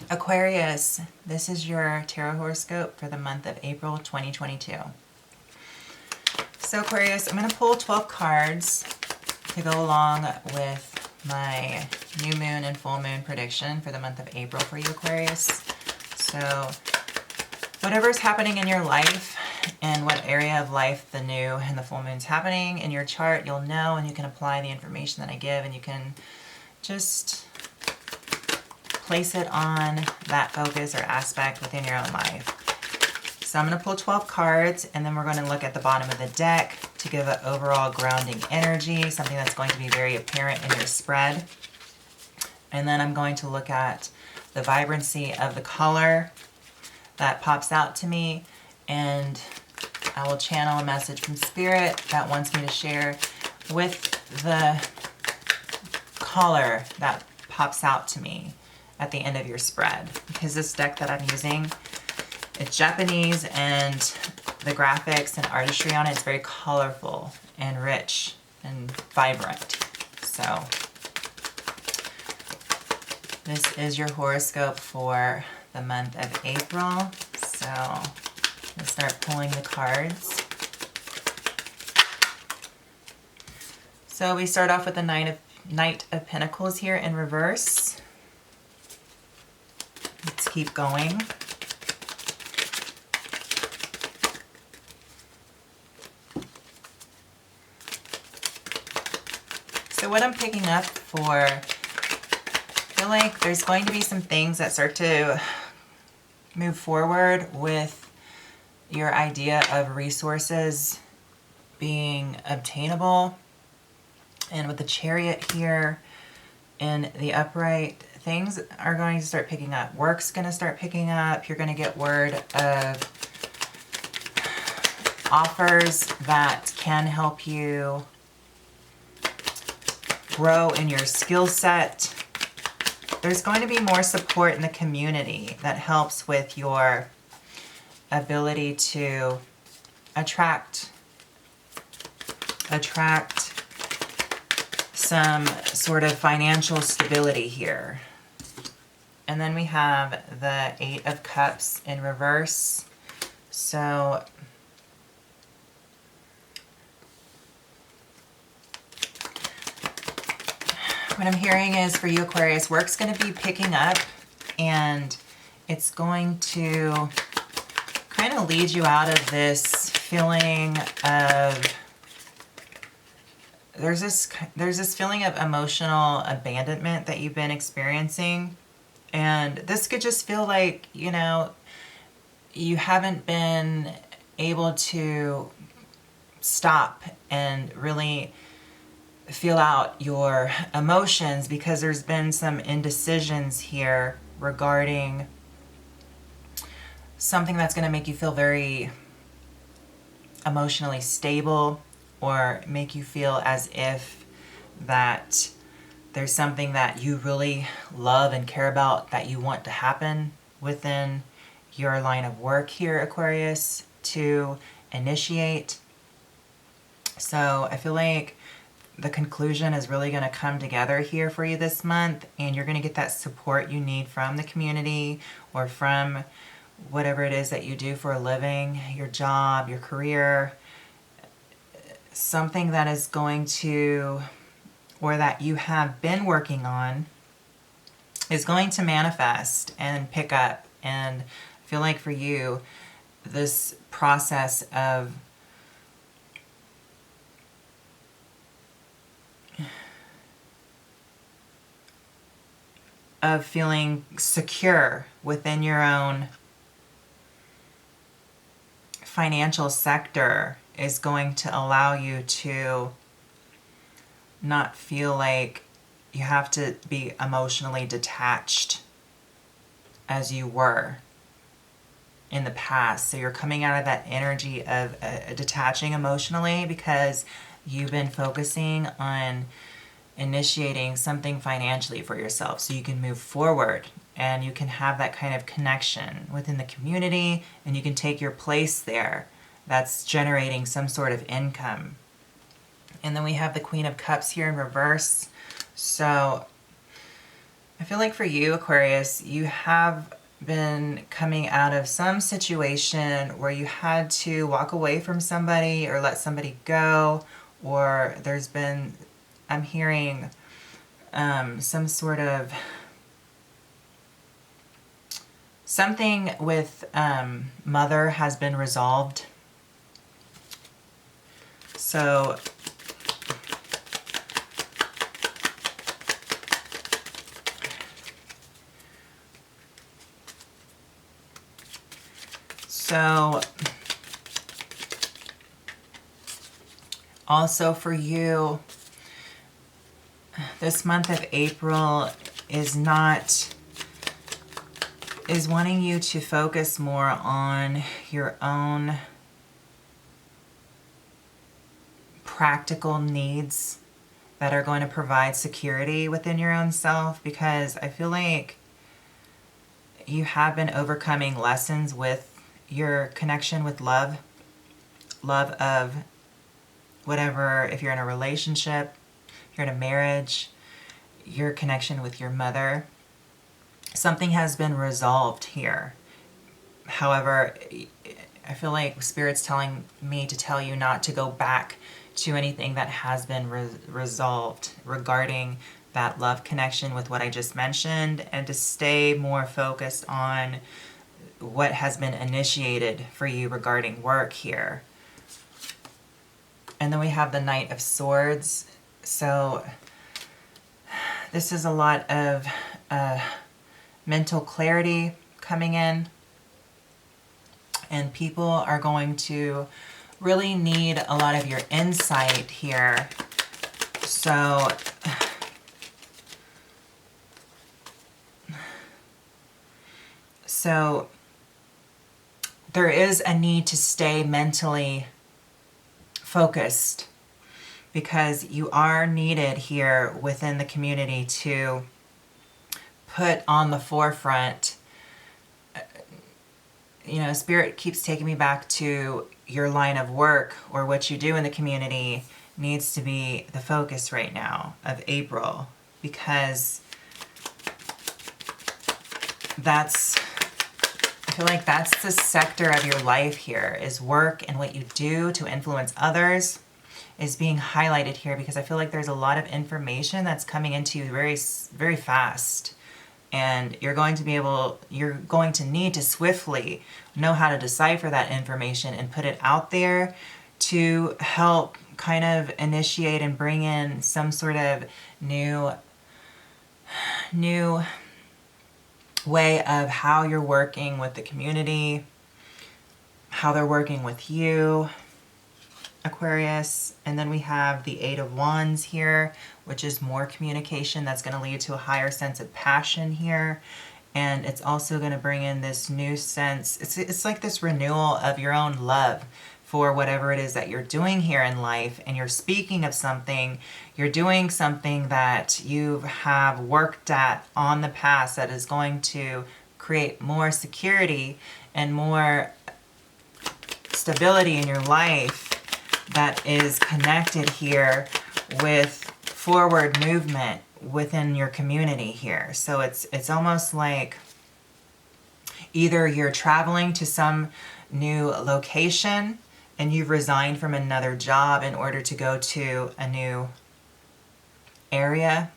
Aquarius, this is your tarot horoscope for the month of April 2022. So Aquarius, I'm going to pull 12 cards to go along with my new moon and full moon prediction for the month of April for you, Aquarius. So whatever's happening in your life and what area of life the new and the full moon's happening in your chart, you'll know, and you can apply the information that I give, and you can just place it on that focus or aspect within your own life. So I'm going to pull 12 cards, and then we're going to look at the bottom of the deck to give an overall grounding energy, something that's going to be very apparent in your spread. And then I'm going to look at the vibrancy of the color that pops out to me, and I will channel a message from Spirit that wants me to share with the color that pops out to me at the end of your spread. Because this deck that I'm using, it's Japanese, and the graphics and artistry on it is very colorful and rich and vibrant. So this is your horoscope for the month of April. So let's start pulling the cards. So we start off with the Knight of Pentacles here in reverse. Let's keep going. So what I'm picking up for, I feel like there's going to be some things that start to move forward with your idea of resources being obtainable. And with the Chariot here in the upright, things are going to start picking up. Work's going to start picking up. You're going to get word of offers that can help you grow in your skill set. There's going to be more support in the community that helps with your ability to attract some sort of financial stability here. And then we have the Eight of Cups in reverse. So what I'm hearing is for you, Aquarius, work's going to be picking up, and it's going to kind of lead you out of this feeling of, there's this feeling of emotional abandonment that you've been experiencing. And this could just feel like, you know, you haven't been able to stop and really feel out your emotions because there's been some indecisions here regarding something that's going to make you feel very emotionally stable, or make you feel as if that there's something that you really love and care about that you want to happen within your line of work here, Aquarius, to initiate. So I feel like the conclusion is really going to come together here for you this month, and you're going to get that support you need from the community or from whatever it is that you do for a living, your job, your career, something that is going to, or that you have been working on, is going to manifest and pick up. And I feel like for you, this process of feeling secure within your own financial sector is going to allow you to not feel like you have to be emotionally detached as you were in the past. So you're coming out of that energy of detaching emotionally because you've been focusing on initiating something financially for yourself so you can move forward and you can have that kind of connection within the community, and you can take your place there that's generating some sort of income. And then we have the Queen of Cups here in reverse. So I feel like for you, Aquarius, you have been coming out of some situation where you had to walk away from somebody or let somebody go, or there's been, I'm hearing some sort of something with mother has been resolved. So also for you, this month of April is wanting you to focus more on your own practical needs that are going to provide security within your own self, because I feel like you have been overcoming lessons with your connection with love of whatever, if you're in a relationship, if you're in a marriage, your connection with your mother. Something has been resolved here. However, I feel like Spirit's telling me to tell you not to go back to anything that has been resolved regarding that love connection with what I just mentioned, and to stay more focused on what has been initiated for you regarding work here. And then we have the Knight of Swords. So this is a lot of mental clarity coming in, and people are going to really need a lot of your insight here. So there is a need to stay mentally focused, because you are needed here within the community to put on the forefront. You know, Spirit keeps taking me back to your line of work, or what you do in the community needs to be the focus right now of April, because I feel like that's the sector of your life here, is work, and what you do to influence others is being highlighted here, because I feel like there's a lot of information that's coming into you very, very fast. And you're going to need to swiftly know how to decipher that information and put it out there to help kind of initiate and bring in some sort of new way of how you're working with the community, how they're working with you, Aquarius. And then we have the Eight of Wands here, which is more communication. That's going to lead to a higher sense of passion here. And it's also going to bring in this new sense. It's like this renewal of your own love for whatever it is that you're doing here in life. And you're speaking of something, you're doing something that you have worked at on the past that is going to create more security and more stability in your life, that is connected here with forward movement within your community here. So it's almost like either you're traveling to some new location and you've resigned from another job in order to go to a new area,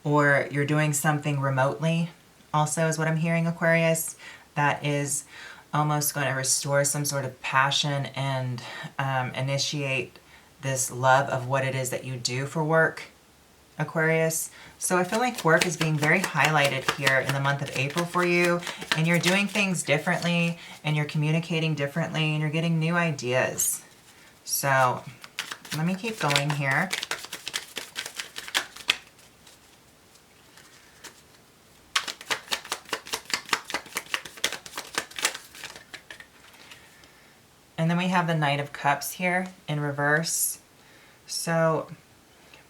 or you're doing something remotely also, is what I'm hearing, Aquarius, that is almost going to restore some sort of passion and initiate this love of what it is that you do for work, Aquarius. So I feel like work is being very highlighted here in the month of April for you, and you're doing things differently, and you're communicating differently, and you're getting new ideas. So let me keep going here. And then we have the Knight of Cups here in reverse. So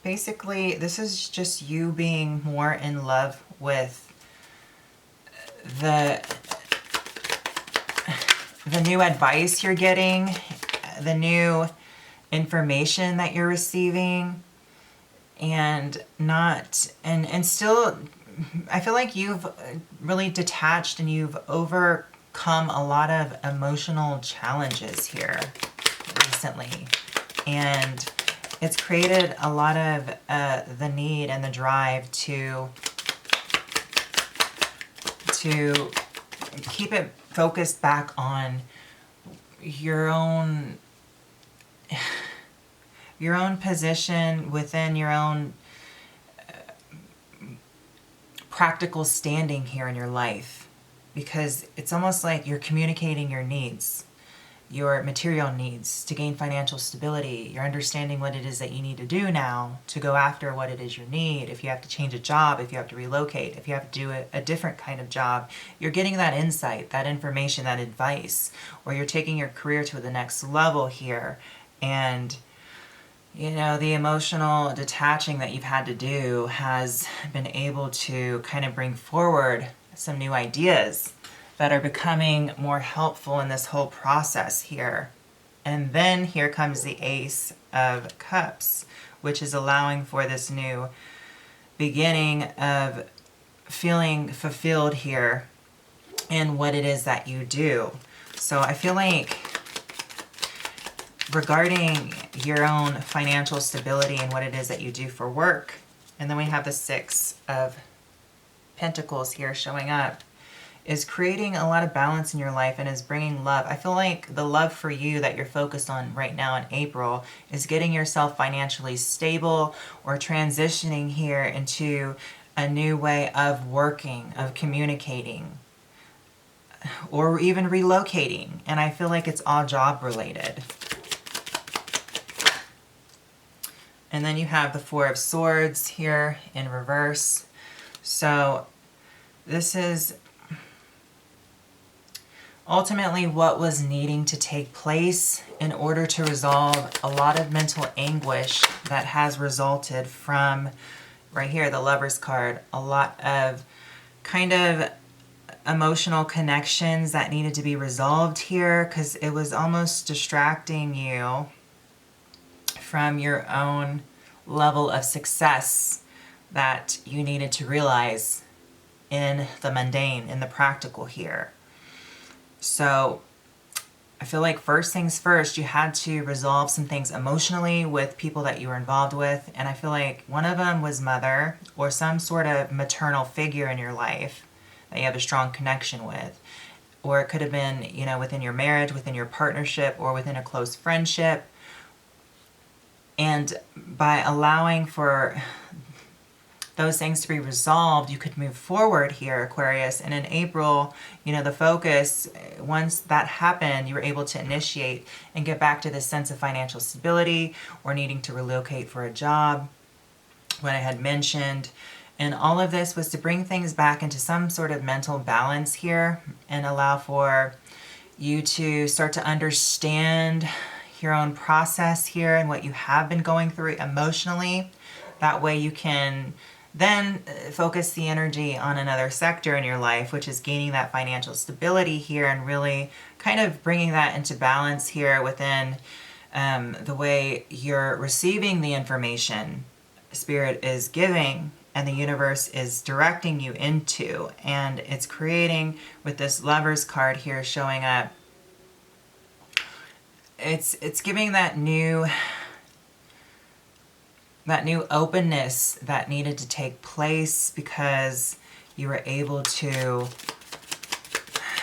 basically, this is just you being more in love with the new advice you're getting, the new information that you're receiving. and not, and still, I feel like you've really detached and you've overcome a lot of emotional challenges here recently. And it's created a lot of the need and the drive to keep it focused back on your own position within your own practical standing here in your life, because it's almost like you're communicating your needs, your material needs to gain financial stability. You're understanding what it is that you need to do now to go after what it is you need. If you have to change a job, if you have to relocate, if you have to do a different kind of job, you're getting that insight, that information, that advice, or you're taking your career to the next level here. And you know, the emotional detaching that you've had to do has been able to kind of bring forward some new ideas that are becoming more helpful in this whole process here. And then here comes the Ace of Cups, which is allowing for this new beginning of feeling fulfilled here in what it is that you do. So I feel like regarding your own financial stability and what it is that you do for work. And then we have the Six of Pentacles here showing up, is creating a lot of balance in your life and is bringing love. I feel like the love for you that you're focused on right now in April is getting yourself financially stable or transitioning here into a new way of working, of communicating, or even relocating. And I feel like it's all job related. And then you have the Four of Swords here in reverse. So this is ultimately what was needing to take place in order to resolve a lot of mental anguish that has resulted from, right here, the Lover's card, a lot of kind of emotional connections that needed to be resolved here, because it was almost distracting you from your own level of success that you needed to realize in the mundane, in the practical here. So I feel like first things first, you had to resolve some things emotionally with people that you were involved with. And I feel like one of them was mother or some sort of maternal figure in your life that you have a strong connection with. Or it could have been, you know, within your marriage, within your partnership, or within a close friendship. And by allowing for those things to be resolved, you could move forward here, Aquarius. And in April, you know, the focus, once that happened, you were able to initiate and get back to this sense of financial stability or needing to relocate for a job, what I had mentioned. And all of this was to bring things back into some sort of mental balance here and allow for you to start to understand your own process here and what you have been going through emotionally. That way you can then focus the energy on another sector in your life, which is gaining that financial stability here and really kind of bringing that into balance here within the way you're receiving the information Spirit is giving and the universe is directing you into. And it's creating, with this Lover's card here showing up, it's giving that new openness that needed to take place, because you were able to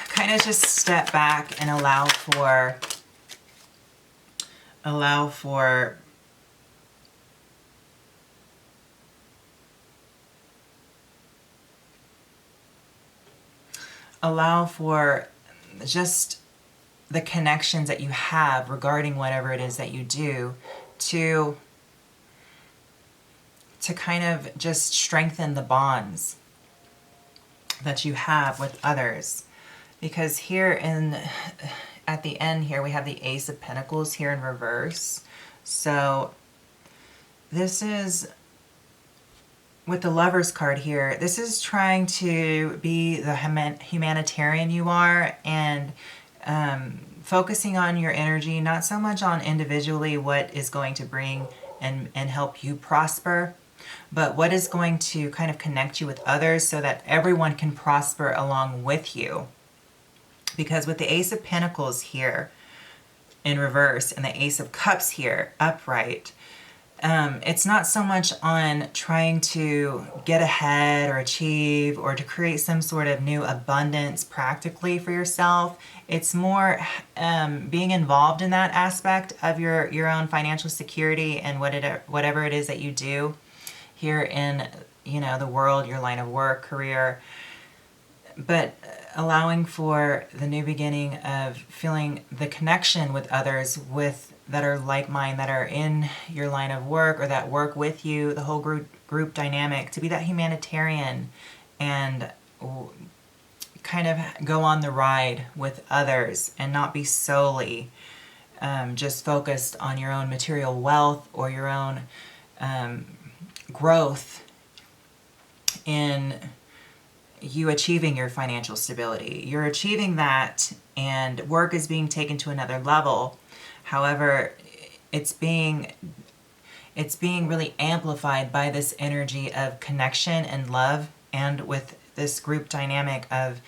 kind of just step back and allow for just the connections that you have regarding whatever it is that you do to kind of just strengthen the bonds that you have with others. Because here at the end here, we have the Ace of Pentacles here in reverse. So this is, with the Lover's card here, this is trying to be the humanitarian you are and focusing on your energy, not so much on individually what is going to bring and help you prosper, but what is going to kind of connect you with others so that everyone can prosper along with you. Because with the Ace of Pentacles here in reverse and the Ace of Cups here upright, it's not so much on trying to get ahead or achieve or to create some sort of new abundance practically for yourself. It's more being involved in that aspect of your own financial security and whatever it is that you do here in, you know, the world, your line of work, career, but allowing for the new beginning of feeling the connection with others that are like mind, that are in your line of work or that work with you, the whole group dynamic, to be that humanitarian and kind of go on the ride with others and not be solely just focused on your own material wealth or your own growth in you achieving your financial stability. You're achieving that and work is being taken to another level. However, it's being really amplified by this energy of connection and love, and with this group dynamic of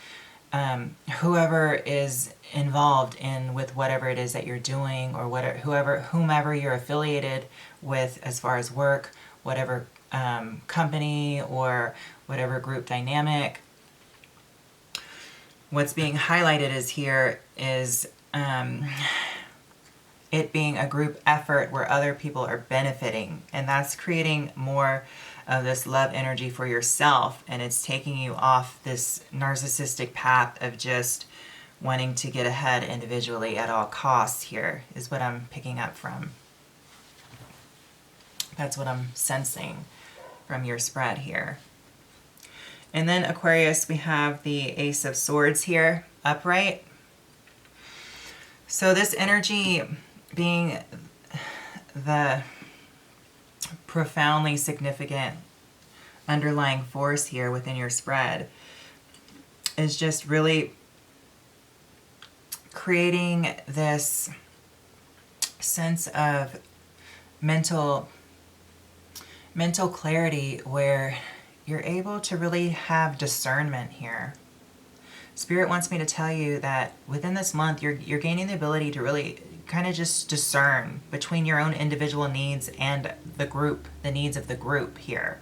whoever is involved in with whatever it is that you're doing, or whomever you're affiliated with as far as work, whatever company or whatever group dynamic. What's being highlighted is it being a group effort where other people are benefiting, and that's creating more of this love energy for yourself, and it's taking you off this narcissistic path of just wanting to get ahead individually at all costs. Here is what I'm picking up from. That's what I'm sensing from your spread here. And then Aquarius, we have the Ace of Swords here upright. So this energy being the profoundly significant underlying force here within your spread is just really creating this sense of mental clarity where you're able to really have discernment here. Spirit wants me to tell you that within this month, you're gaining the ability to really kind of just discern between your own individual needs and the group, the needs of the group here.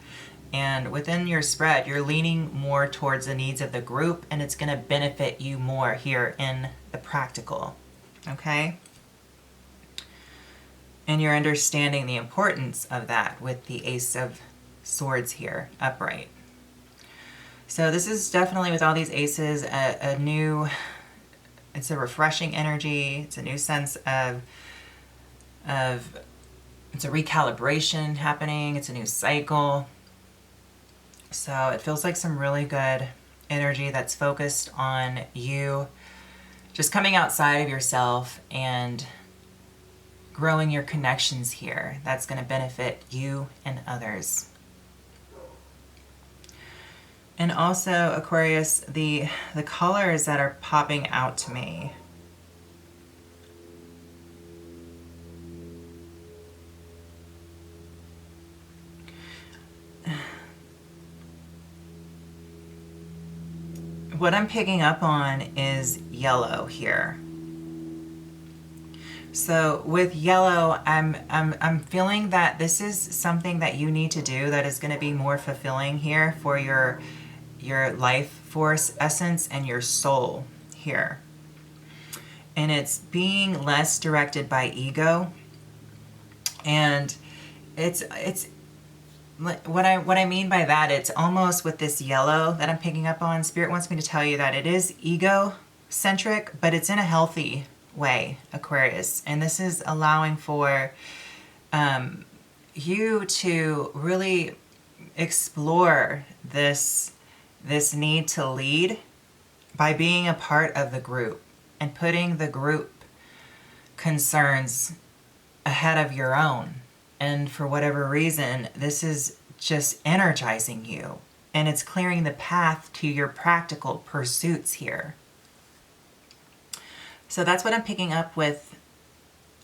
And within your spread, you're leaning more towards the needs of the group, and it's going to benefit you more here in the practical. Okay? And you're understanding the importance of that with the Ace of Swords here upright. So this is definitely, with all these aces, it's a refreshing energy. It's a new sense of it's a recalibration happening. It's a new cycle. So it feels like some really good energy that's focused on you just coming outside of yourself and growing your connections here. That's going to benefit you and others. And also, Aquarius, the colors that are popping out to me. What I'm picking up on is yellow here. So with yellow, I'm feeling that this is something that you need to do that is going to be more fulfilling here for your life force essence and your soul here. And it's being less directed by ego. And it's what I mean by that, it's almost with this yellow that I'm picking up on, Spirit wants me to tell you that it is ego-centric, but it's in a healthy way, Aquarius. And this is allowing for you to really explore this need to lead by being a part of the group and putting the group concerns ahead of your own. And for whatever reason, this is just energizing you, and it's clearing the path to your practical pursuits here. So that's what I'm picking up with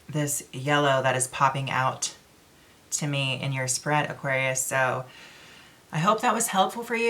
this yellow that is popping out to me in your spread, Aquarius. So I hope that was helpful for you.